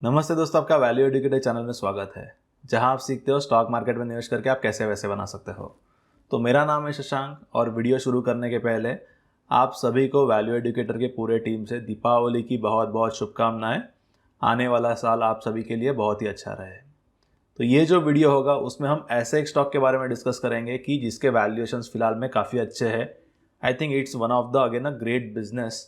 नमस्ते दोस्तों, आपका वैल्यू एडुकेटर चैनल में स्वागत है, जहां आप सीखते हो स्टॉक मार्केट में निवेश करके आप कैसे पैसे बना सकते हो। तो मेरा नाम है शशांक और वीडियो शुरू करने के पहले आप सभी को वैल्यू एडुकेटर के पूरे टीम से दीपावली की बहुत बहुत शुभकामनाएं। आने वाला साल आप सभी के लिए बहुत ही अच्छा रहे। तो ये जो वीडियो होगा उसमें हम ऐसे एक स्टॉक के बारे में डिस्कस करेंगे कि जिसके वैल्यूएशंस फिलहाल में काफ़ी अच्छे हैं। I think it's one of the again a great business.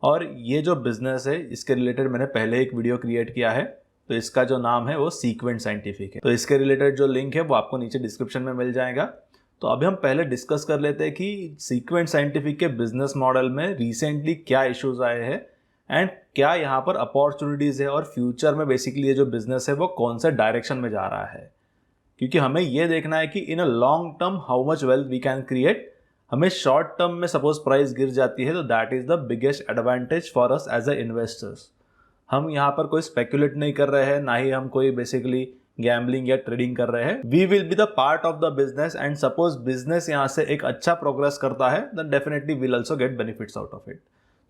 और ये जो बिजनेस है इसके रिलेटेड मैंने पहले एक वीडियो क्रिएट किया है। तो इसका जो नाम है वो सीक्वेंट साइंटिफिक है। तो इसके रिलेटेड जो लिंक है वो आपको नीचे डिस्क्रिप्शन में मिल जाएगा। तो अभी हम पहले डिस्कस कर लेते हैं कि सीक्वेंट साइंटिफिक के बिजनेस मॉडल में रिसेंटली क्या इश्यूज आए हैं एंड क्या यहाँ पर अपॉर्चुनिटीज है, और फ्यूचर में बेसिकली ये जो बिजनेस है वो कौन से डायरेक्शन में जा रहा है। क्योंकि हमें ये देखना है कि in a long term how much wealth we can create. हमें शॉर्ट टर्म में सपोज प्राइस गिर जाती है तो that is the biggest advantage for us as a investors. हम यहाँ पर कोई स्पेकुलेट नहीं कर रहे हैं, ना ही हम कोई बेसिकली गैम्बलिंग या ट्रेडिंग कर रहे हैं। We will be the part of the business and suppose business यहाँ से एक अच्छा प्रोग्रेस करता है then definitely will also get benefits out of it.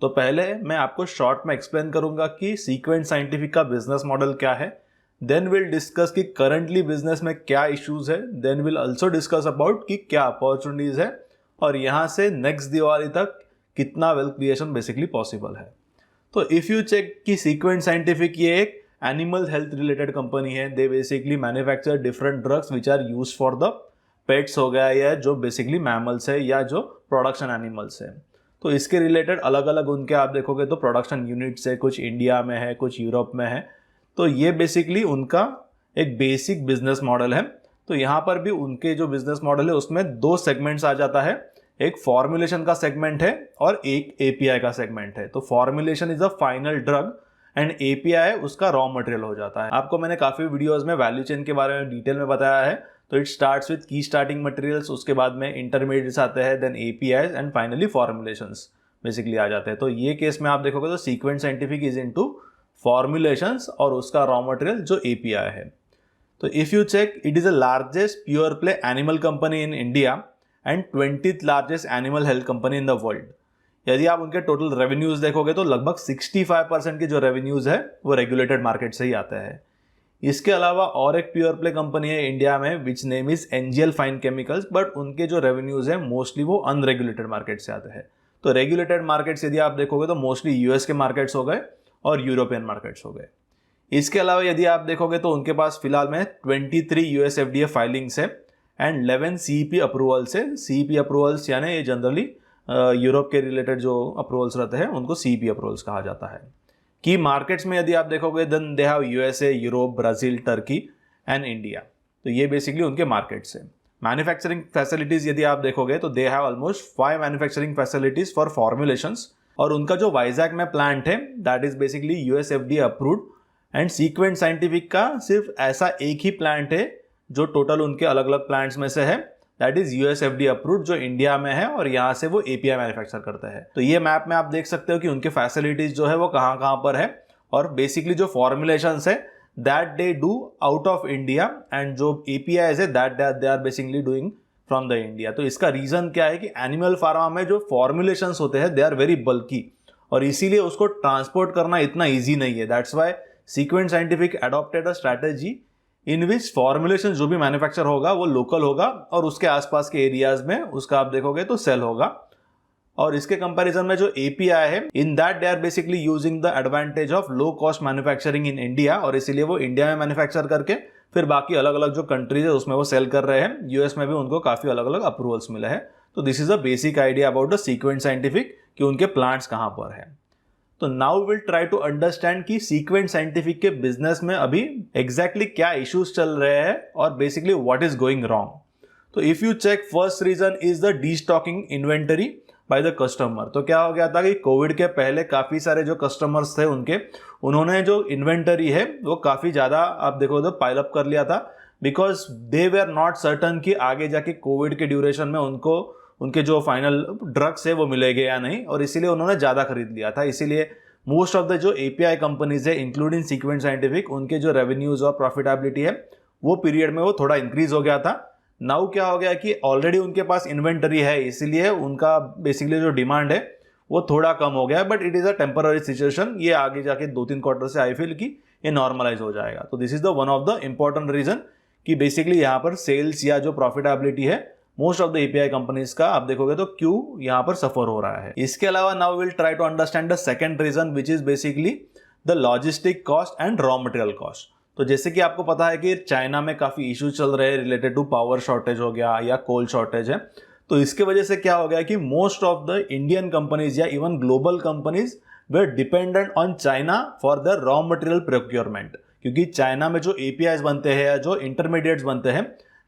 तो पहले मैं आपको शॉर्ट में एक्सप्लेन करूंगा कि सीक्वेंट साइंटिफिक का बिजनेस मॉडल क्या है। देन विल डिस्कस कि करंटली बिजनेस में क्या इश्यूज है। Then will also discuss about कि क्या अपॉर्चुनिटीज है और यहाँ से नेक्स्ट दिवाली तक कितना वेल्थ क्रिएशन बेसिकली पॉसिबल है। तो इफ यू चेक कि सीक्वेंट साइंटिफिक ये एक एनिमल हेल्थ रिलेटेड कंपनी है। They basically manufacture different drugs which are use for the pets हो गया या जो बेसिकली मैमल्स है या जो प्रोडक्शन एनिमल्स है। तो इसके रिलेटेड अलग अलग उनके आप देखोगे तो प्रोडक्शन यूनिट्स है, कुछ इंडिया में है, कुछ यूरोप में है। तो ये बेसिकली उनका एक बेसिक बिजनेस मॉडल है। तो यहाँ पर भी उनके जो बिजनेस मॉडल है उसमें दो सेगमेंट्स आ जाता है। एक फॉर्मुलेशन का सेगमेंट है और एक एपीआई का सेगमेंट है। तो formulation is a final drug and API उसका रॉ मटेरियल हो जाता है। आपको मैंने काफी वीडियोस में वैल्यू चेन के बारे में डिटेल में बताया है। तो it starts with key starting materials, उसके बाद में इंटरमीडिएट्स आते हैं, then API and finally formulations basically आ जाते हैं। तो ये केस में आप देखोगे तो sequent scientific is into formulations और उसका रॉ मटेरियल जो एपीआई है। तो if you check it is the largest pure play animal company in India and 20th largest animal health company in the world. यदि आप उनके टोटल रेवेन्यूज देखोगे तो लगभग 65% के जो रेवेन्यूज है वो रेगुलेटेड मार्केट से ही आते हैं। इसके अलावा और एक प्योर प्ले कंपनी है इंडिया में which name is NGL fine chemicals, but उनके जो रेवेन्यूज है मोस्टली वो अनरेगुलेटेड मार्केट से आते हैं। तो रेगुलेटेड मार्केट्स यदि आप देखोगे तो मोस्टली यूएस के मार्केट्स हो गए और यूरोपियन मार्केट्स हो गए। इसके अलावा यदि आप देखोगे तो उनके पास फिलहाल में 23 यूएस एफडीए फाइलिंग्स है एंड 11 सीईपी अप्रूवल्स है। सीईपी अप्रूवल्स यानी ये जनरली यूरोप के रिलेटेड जो अप्रूवल्स रहते हैं उनको सीईपी अप्रूवल्स कहा जाता है। की मार्केट्स में यदि आप देखोगे then they have USA, Europe, Brazil, Turkey and India. तो ये बेसिकली उनके मार्केट्स है। मैन्युफैक्चरिंग फैसिलिटीज यदि आप देखोगे तो they have almost 5 manufacturing facilities for formulations. और उनका जो वाइजैक में प्लांट है that is basically US FDA approved and Sequent Scientific का सिर्फ ऐसा एक ही प्लांट है जो टोटल उनके अलग अलग प्लांट्स में से है, that is US FDA approved जो इंडिया में है और यहाँ से वो एपीआई मैन्युफैक्चर करते हैं। तो ये मैप में आप देख सकते हो कि उनके फैसिलिटीज जो है वो कहाँ कहाँ पर है और बेसिकली जो फॉर्मुलेशंस है that they do out of India and जो एपीआई है that they are basically doing from the India. तो इसका रीजन क्या है कि एनिमल फार्मा में जो फॉर्मुलेशंस होते हैं दे आर वेरी बल्की और इसीलिए उसको ट्रांसपोर्ट करना इतना ईजी नहीं है। That's why Sequent Scientific adopted a strategy in which formulation जो भी मैन्युफैक्चर होगा वो लोकल होगा और उसके आसपास के एरियाज में उसका आप देखोगे तो सेल होगा। और इसके कंपैरिजन में जो एपीआई है in that they are basically using the advantage of low cost manufacturing in India और इसीलिए वो इंडिया में मैन्युफैक्चर करके फिर बाकी अलग अलग जो कंट्रीज है उसमें वो सेल कर रहे हैं। यूएस में भी उनको काफी अलग अलग अप्रूवल्स मिले हैं। तो this is a basic idea about the sequent Scientific कि उनके प्लांट्स कहाँ पर है। तो now will try to understand कि सीक्वेंट साइंटिफिक के बिजनेस में अभी एग्जैक्टली क्या इश्यूज चल रहे हैं और basically what is going wrong. तो if you check first reason is the destocking inventory by the customer. तो क्या हो गया था कि कोविड के पहले काफी सारे जो कस्टमर्स थे उन्होंने जो इन्वेंटरी है वो काफी ज्यादा आप देखो तो पाइल अप कर लिया था because they were not certain कि आगे जाके कोविड के ड्यूरेशन में उनको उनके जो फाइनल ड्रग्स है वो मिलेंगे या नहीं, और इसीलिए उन्होंने ज़्यादा खरीद लिया था। इसीलिए मोस्ट ऑफ द जो एपीआई कंपनीज है इंक्लूडिंग सीक्वेंट साइंटिफिक उनके जो रेवेन्यूज और प्रॉफिटेबिलिटी है वो पीरियड में वो थोड़ा इंक्रीज हो गया था। नाउ क्या हो गया कि ऑलरेडी उनके पास इन्वेंटरी है इसीलिए उनका बेसिकली जो डिमांड है वो थोड़ा कम हो गया, but it is a temporary situation. ये आगे जाके 2-3 क्वार्टर से आई फील कि ये नॉर्मलाइज हो जाएगा। तो this is the one of the important reason कि बेसिकली यहाँ पर सेल्स या जो प्रॉफिटेबिलिटी है most of the API companies का आप देखोगे तो क्यों यहाँ पर सफर हो रहा है। इसके अलावा now will try to understand the second reason which is basically the logistic cost and raw material cost. तो जैसे कि आपको पता है कि चाइना में काफी इश्यूज चल रहे हैं रिलेटेड टू पावर शॉर्टेज हो गया या कोल शॉर्टेज है। तो इसके वजह से क्या हो गया कि most of the Indian companies या even global companies they dependent on China for the raw material procurement, क्योंकि चाइना में जो एपीआईज बनते हैं या जो इंटरमीडिएट्स बनते हैं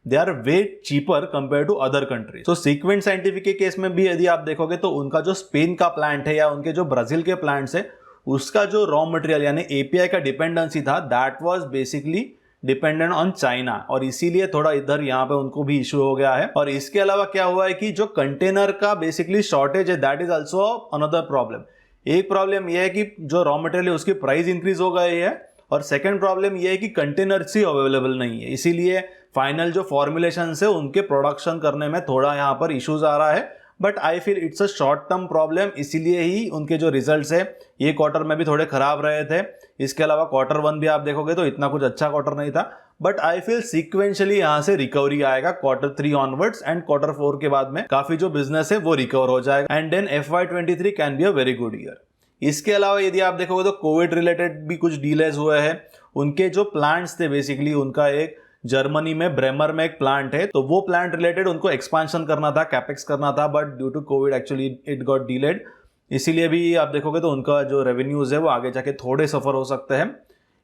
they are way cheaper compare to other countries. तो सीक्वेंट साइंटिफिक के केस में भी यदि आप देखोगे तो उनका जो स्पेन का प्लांट है या उनके जो ब्राजील के प्लांट्स है उसका जो रॉ मटेरियल यानी एपीआई का डिपेंडेंसी था that was basically dependent on China, और इसीलिए थोड़ा इधर यहाँ पे उनको भी इशू हो गया है। और इसके अलावा क्या हुआ है कि जो कंटेनर का बेसिकली शॉर्टेज है that is also another problem. एक प्रॉब्लम यह है कि जो रॉ मटेरियल है उसकी प्राइस इंक्रीज हो गई है, और सेकंड प्रॉब्लम यह है कि कंटेनर्स ही अवेलेबल नहीं है, इसीलिए फाइनल जो फॉर्मुलेशन है उनके प्रोडक्शन करने में थोड़ा यहाँ पर इश्यूज आ रहा है। But I feel it's a short term problem, इसीलिए ही उनके जो रिजल्ट्स है ये क्वार्टर में भी थोड़े खराब रहे थे। इसके अलावा क्वार्टर वन भी आप देखोगे तो इतना कुछ अच्छा क्वार्टर नहीं था, बट आई फील सीक्वेंशियली यहाँ से रिकवरी आएगा क्वार्टर 3 ऑनवर्ड्स, एंड क्वार्टर 4 के बाद में काफी जो बिजनेस है वो रिकवर हो जाएगा, and then FY23 can be a very good year. इसके अलावा यदि आप देखोगे तो कोविड रिलेटेड भी कुछ डीलेज हुए हैं। उनके जो प्लांट्स थे बेसिकली उनका एक जर्मनी में ब्रेमर में एक प्लांट है, तो वो प्लांट रिलेटेड उनको एक्सपांशन करना था, कैपेक्स करना था, but due to covid actually it got delayed. इसीलिए भी आप देखोगे तो उनका जो रेवेन्यूज है वो आगे जाके थोड़े सफर हो सकते हैं।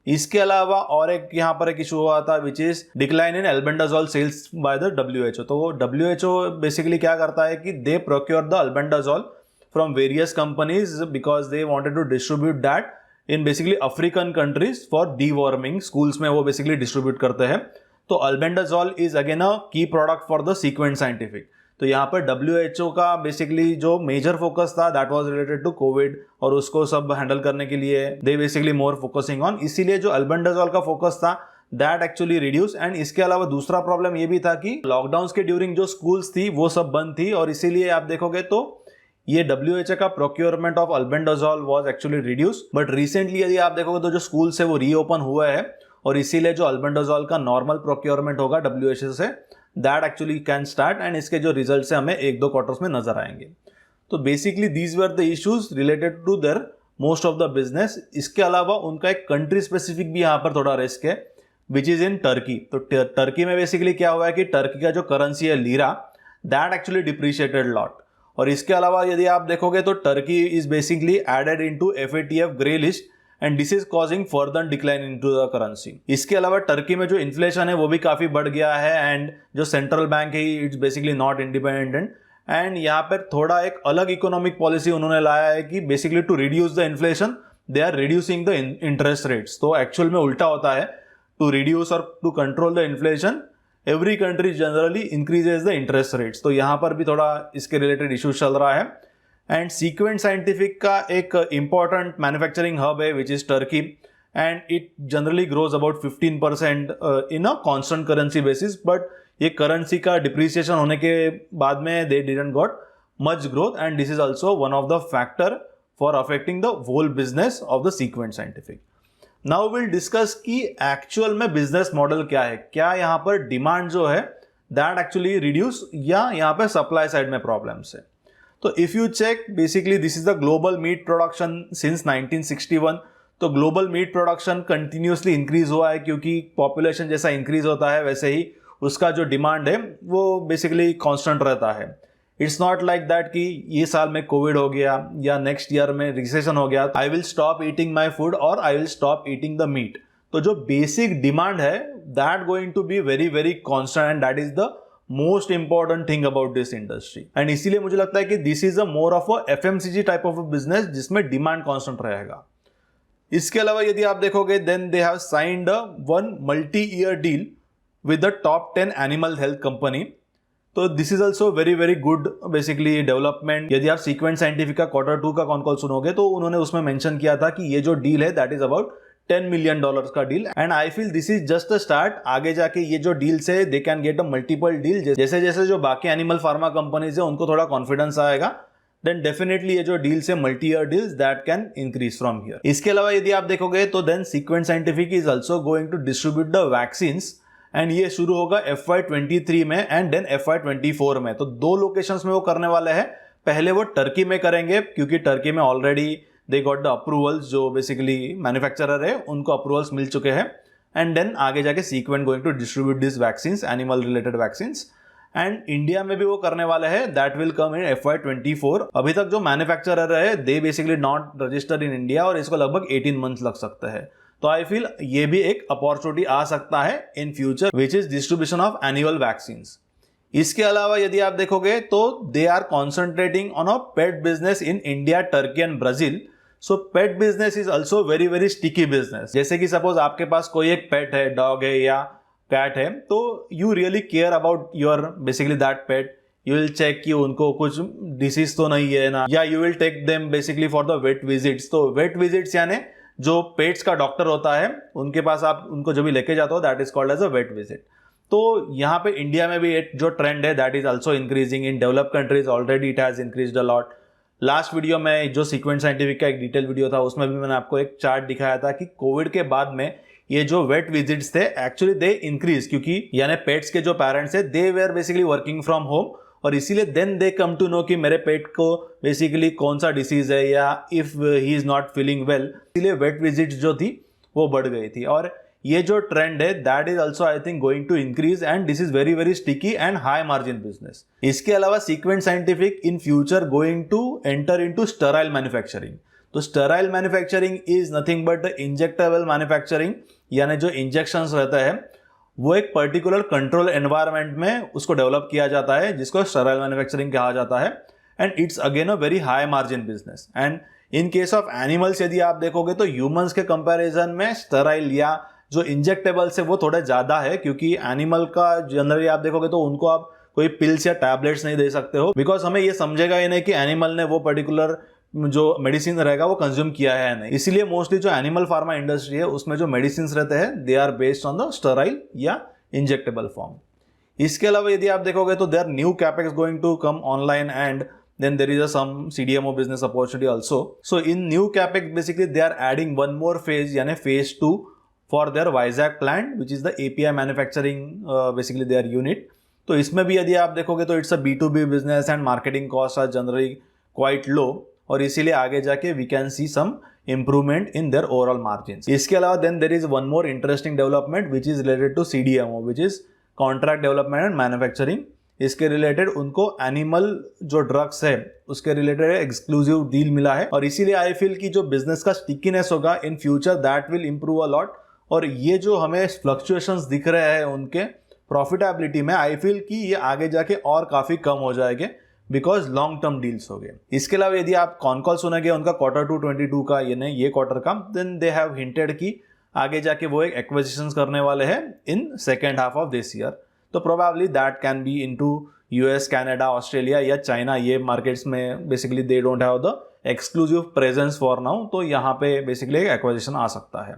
इसके अलावा और एक यहाँ पर एक इशू हुआ था which is decline in albendazole sales by the WHO। तो WHO बेसिकली क्या करता है कि they procure the albendazole from various companies because they wanted to distribute that in basically African countries for deworming. Schools में वो basically distribute करते हैं। तो albendazole is again a key product for the sequent Scientific. तो यहाँ पर WHO का basically जो मेजर फोकस था that was related to covid, और उसको सब हैंडल करने के लिए they basically more focusing on, इसीलिए जो अल्बेंडाजोल का फोकस था दैट एक्चुअली रिड्यूस। एंड इसके अलावा दूसरा प्रॉब्लम ये भी था कि लॉकडाउन के ड्यूरिंग जो स्कूल्स थी वो सब बंद थी, और इसीलिए आप देखोगे तो ये WHO का procurement of albendazole was actually reduce. But recently यदि आप देखोगे तो जो स्कूल्स है वो रीओपन हुआ है, और इसीलिए जो अल्बेंडाजोल का नॉर्मल प्रोक्योरमेंट होगा WHO say that actually can start, and इसके जो रिजल्ट से हमें 1-2 क्वार्टर्स में नजर आएंगे। तो basically these were the issues related to their most of the business. इसके अलावा उनका एक कंट्री स्पेसिफिक भी यहाँ पर थोड़ा रिस्क है विच इज इन टर्की। तो टर्की में बेसिकली क्या हुआ है कि टर्की का जो करेंसी है lira that actually depreciated lot. और इसके अलावा यदि आप देखोगे तो Turkey is basically added into FATF grey list, and this is causing further decline into the currency. इसके अलावा टर्की में जो इन्फ्लेशन है वो भी काफी बढ़ गया है, एंड जो सेंट्रल बैंक है it's basically not independent, and यहाँ पर थोड़ा एक अलग इकोनॉमिक पॉलिसी उन्होंने लाया है कि basically to reduce the inflation they are reducing the interest rates. तो एक्चुअल में उल्टा होता है, टू रिड्यूस और to control the inflation every country generally increases the interest rates. तो यहाँ पर भी थोड़ा इसके रिलेटेड इश्यूज चल रहा है। एंड सीक्वेंट साइंटिफिक का एक इंपॉर्टेंट मैन्युफैक्चरिंग हब है which is Turkey, and it generally grows about 15% in a constant currency basis, but ये करेंसी का डिप्रिसिएशन होने के बाद में they didn't got much growth, and this is also one of the factor for affecting the whole business of the sequent Scientific. Now will discuss कि actual में business model क्या है, क्या यहाँ पर डिमांड जो है दैट एक्चुअली रिड्यूस या यहाँ पर सप्लाई साइड में प्रॉब्लम्स है। तो if you check basically this is the global meat production since 1961। तो global meat production continuously increase हुआ है, क्योंकि पॉपुलेशन जैसा इंक्रीज होता है वैसे ही उसका जो डिमांड है वो बेसिकली कांस्टेंट रहता है। इट्स नॉट लाइक दैट कि ये साल में कोविड हो गया या नेक्स्ट ईयर में रिसेशन हो गया, I will stop eating my food और I will stop eating the meat. तो जो बेसिक डिमांड है that going to be very very constant, and that is the most important thing about this industry. And इसीलिए मुझे लगता है कि this is a more of a FMCG type of a business जिसमें demand constant रहेगा। इसके अलावा यदि आप देखोगे then they have signed one multi year deal with the top 10 animal health company. तो this is also very very good basically development. यदि आप सीक्वेंट साइंटिफिक का क्वार्टर 2 का कॉन कॉल सुनोगे तो उन्होंने उसमें मेंशन किया था कि ये जो डील है दैट इज अबाउट $10 million का deal, and I feel this is just a start. आगे जाके ये जो डील्स है they can get a multiple deal. जैसे जैसे जो बाकी एनिमल फार्मा कंपनीज है उनको थोड़ा कॉन्फिडेंस आएगा देन डेफिनेटली ये जो डील्स है multi year deals that can increase from here. इसके अलावा यदि आप देखोगे तो then Sequent scientific is also going to distribute the vaccines and ये शुरू होगा FY23 में एंड देन FY24 में। तो 2 लोकेशंस में वो करने वाले हैं। पहले वो टर्की में करेंगे क्योंकि टर्की में already they got the approvals, जो बेसिकली मैन्युफैक्चरर है उनको अप्रूवल्स मिल चुके हैं एंड देन आगे जाके Sequent going to distribute this vaccines, animal related vaccines. And India में भी वो करने वाले हैं, that will come in FY24। अभी तक जो मैन्युफैक्चरर है they basically not registered in India और इसको लगभग 18 मंथ्स लग सकते हैं। तो आई फील ये भी एक अपॉर्चुनिटी आ सकता है in future which is distribution of annual vaccines. इसके अलावा यदि आप देखोगे तो they are concentrating on a pet business in India, Turkey and Brazil. So pet business is also very very sticky business. जैसे कि सपोज आपके पास कोई एक पेट है, डॉग है या कैट है, तो you really care about your basically that pet. You will check कि उनको कुछ डिसीज तो नहीं है ना, या you will take them basically for the vet visits. तो वेट विजिट्स यानी जो पेट्स का डॉक्टर होता है उनके पास आप उनको जो भी लेके जाते हो that is called as a vet visit. तो यहाँ पे इंडिया में भी एक जो ट्रेंड है that is also increasing in develop countries, already it has increased a lot. Last video में जो सीक्वेंट साइंटिफिक का एक डिटेल वीडियो था उसमें भी मैंने आपको एक चार्ट दिखाया था कि कोविड के बाद में ये जो वेट विजिट्स थे एक्चुअली दे इंक्रीज, क्योंकि यानी पेट्स के जो पेरेंट्स है they were basically working from home और इसीलिए then they come to know कि मेरे पेट को बेसिकली कौन सा डिसीज है या if he is not feeling well, इसीलिए वेट विजिट्स जो थी वो बढ़ गई थी। और ये जो ट्रेंड है that is also I think going to increase and this is very very sticky and high margin business. इसके अलावा Sequent Scientific in future going to enter into sterile manufacturing. तो sterile manufacturing is nothing but the injectable manufacturing, यानी जो injections रहता है वो एक particular control environment में उसको डेवलप किया जाता है जिसको स्टेराइल मैन्युफैक्चरिंग कहा जाता है and it's again a very high margin business. And in case of animals यदि आप देखोगे तो ह्यूमंस के कंपैरिजन में स्टेराइल या जो इंजेक्टेबल्स है वो थोड़े ज़्यादा है, क्योंकि एनिमल का जनरली आप देखोगे तो उनको आप कोई पिल्स या टैबलेट्स नहीं दे सकते हो, बिकॉज हमें ये समझेगा ही नहीं कि एनिमल ने वो पर्टिकुलर जो मेडिसिन रहेगा वो कंज्यूम किया है या नहीं। इसीलिए मोस्टली जो एनिमल फार्मा इंडस्ट्री है उसमें जो मेडिसिन रहते हैं they are based on the sterile या इंजेक्टेबल फॉर्म। इसके अलावा यदि आप देखोगे तो their new capex going to come online and then there is some CDMO business opportunity also. So in new capex basically they are adding one more phase, यानी phase 2 for their Vizag plant which is the API manufacturing basically their unit. तो इसमें भी यदि आप देखोगे तो it's a B2B business and marketing costs are generally quite low और इसीलिए आगे जाके we can see some improvement in their overall margins. इसके अलावा then there is one more interesting development which is related to CDMO which is contract development and manufacturing. इसके related उनको animal जो drugs है उसके रिलेटेड एक्सक्लूसिव डील मिला है और इसीलिए आई फील कि जो बिजनेस का स्टिकीनेस होगा in future that will improve a lot. और ये जो हमें फ्लक्चुएशंस दिख रहे हैं उनके प्रॉफिटेबिलिटी में, आई फील कि ये आगे जाके और काफ़ी कम हो जाएंगे बिकॉज लॉन्ग टर्म डील्स हो गए। इसके अलावा यदि आप कॉन कॉल सुनेंगे उनका Q2 22 का ये क्वार्टर का, देन दे हैव हिंटेड कि आगे जाके वो एक एक्विजिशंस करने वाले हैं in second half of this year. तो probably that can be into US, Canada, Australia या चाइना। ये मार्केट्स में basically they don't have the exclusive presence for now, तो यहाँ पे बेसिकली एक एक्विजिशन आ सकता है।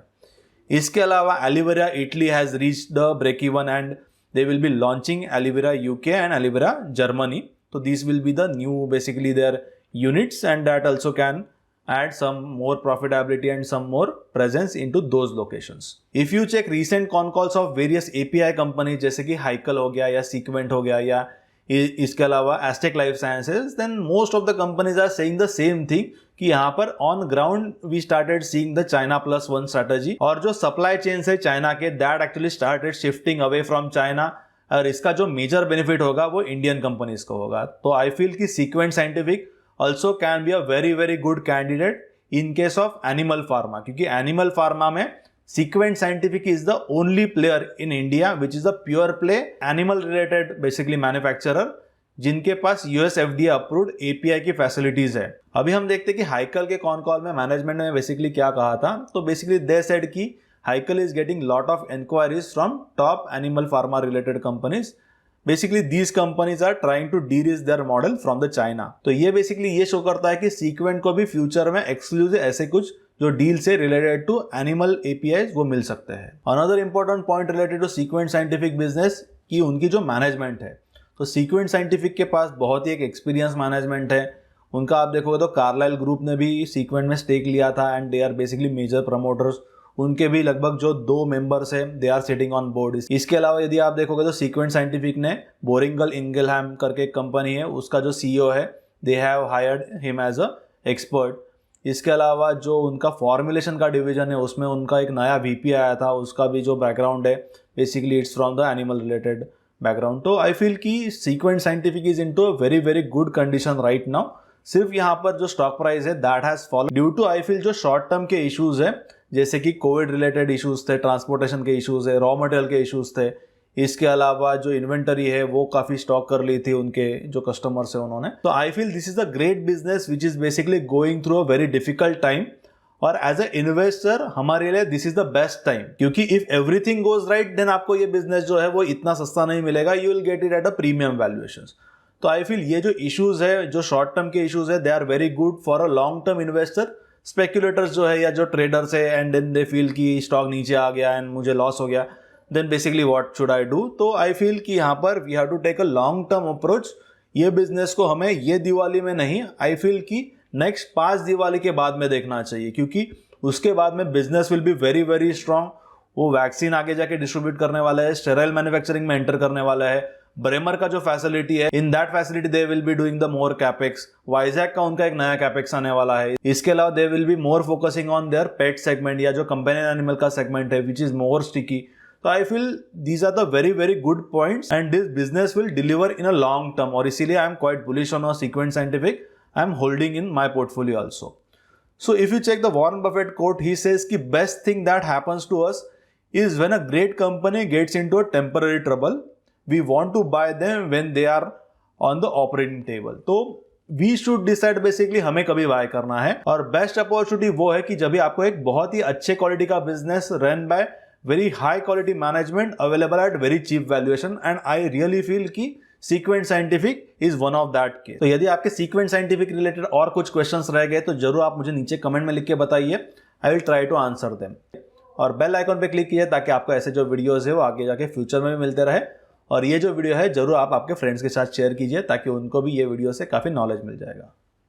इसके अलावा Alivira Italy has reached the break even and they will be launching Alivira UK and Alivira Germany. तो this will be the new basically their units and that also can add some more profitability and some more presence into those locations. If you check recent con calls of various API companies जैसे कि हाइकल हो गया या sequent हो गया या इसके अलावा asterisk life sciences, then most of the companies are saying the same thing कि यहाँ पर on ground we started seeing the China plus one strategy और जो supply chains है चाइना के that actually started shifting away from China और इसका जो मेजर बेनिफिट होगा वो इंडियन कंपनीज को होगा। तो आई फील कि sequent Scientific also can be a very very good candidate in case of animal pharma, क्योंकि animal pharma में Sequent Scientific is the only player in India which is a pure play animal related basically manufacturer जिनके पास US FDA approved API की facilities है। अभी हम देखते हैं कि हाइकल के कॉन कॉल में मैनेजमेंट ने बेसिकली क्या कहा था। तो बेसिकली दे सेड कि Hikal is getting lot of inquiries from top animal pharma related companies. Basically these companies are trying to derisk their model from the China. तो ये बेसिकली ये शो करता है कि सीक्वेंट को भी फ्यूचर में एक्सक्लूसिव ऐसे कुछ जो डील से रिलेटेड टू एनिमल APIs वो मिल सकते हैं। Another important point related to Sequent Scientific business की उनकी जो मैनेजमेंट है। तो सीक्वेंट साइंटिफिक के पास बहुत ही एक एक्सपीरियंस मैनेजमेंट है। उनका आप देखोगे तो कार्लाइल ग्रुप ने भी सीक्वेंट में स्टेक लिया था and they are basically major promoters. उनके भी लगभग जो 2 मेंबर्स हैं they are sitting on board. इसके अलावा यदि आप देखोगे तो सीक्वेंट साइंटिफिक ने बोरिंगल इंगलहैम करके एक कंपनी है, उसका जो सीईओ है they have hired him as a expert. इसके अलावा जो उनका फॉर्मुलेशन का डिवीजन है उसमें उनका एक नया वीपी आया था, उसका भी जो बैकग्राउंड है basically it's from the animal related background. तो आई फील कि sequent scientific is into a very very good condition right now. सिर्फ यहाँ पर जो स्टॉक प्राइस है that has follow due to I feel जो शॉर्ट टर्म के issues है, जैसे कि कोविड रिलेटेड इश्यूज थे, ट्रांसपोर्टेशन के इश्यूज है, रॉ मटेरियल के इश्यूज थे। इसके अलावा जो इन्वेंटरी है वो काफी स्टॉक कर ली थी उनके जो कस्टमर्स है उन्होंने। तो I feel this is a great business which is basically going through a very difficult time, और एज अ इन्वेस्टर हमारे लिए this is the best time, क्योंकि if everything goes right then आपको ये बिजनेस जो है वो इतना सस्ता नहीं मिलेगा, you will get it at a premium valuations. तो आई फील ये जो इश्यूज है, जो शॉर्ट टर्म के इश्यूज है, they are very good for a long term investor. Speculators जो है या जो ट्रेडर्स है एंड देन दे फील कि स्टॉक नीचे आ गया एंड मुझे लॉस हो गया, then basically what should I do. तो आई फील कि यहाँ पर we have to take a long term approach. ये बिजनेस को हमें ये दिवाली में नहीं, आई फील कि नेक्स्ट 5 दिवाली के बाद में देखना चाहिए, क्योंकि उसके बाद में business will be very very strong. वो वैक्सीन आगे जाके डिस्ट्रीब्यूट करने वाला है, स्टेराइल मैन्युफैक्चरिंग में एंटर करने वाला है। ब्रेमर का जो फैसिलिटी है, in that facility they will be doing the more capex. Vizag का उनका एक नया कैपेक्स आने वाला है। इसके अलावा दे will be more focusing on their pet segment या जो कंपेनियन एनिमल का सेगमेंट है विच इज मोर स्टिकी। तो I feel these are the very very good points and this business will deliver in a long term, और इसीलिए I am quite bullish on Sequent Scientific. I am holding in my portfolio also. So if you check the Warren Buffett quote, he says कि best thing that happens to us is when a great company gets into a temporary trouble, we want to buy them when they are on the operating table. तो we should decide basically हमें कभी buy करना है, और best opportunity वो है कि जब भी आपको एक बहुत ही अच्छे क्वालिटी का business run by very high quality management available at very cheap valuation, and I really feel कि sequent scientific is one of that case. तो यदि आपके सीक्वेंट साइंटिफिक रिलेटेड और कुछ क्वेश्चंस रह गए तो जरूर आप मुझे नीचे कमेंट में लिख के बताइए, I will try to answer them. और बेल आइकॉन पे क्लिक कीजिए ताकि आपको ऐसे जो वीडियोस है वो आगे जाके फ्यूचर में भी मिलते रहे। और ये जो वीडियो है जरूर आप आपके फ्रेंड्स के साथ शेयर कीजिए ताकि उनको भी ये वीडियो से काफ़ी नॉलेज मिल जाएगा।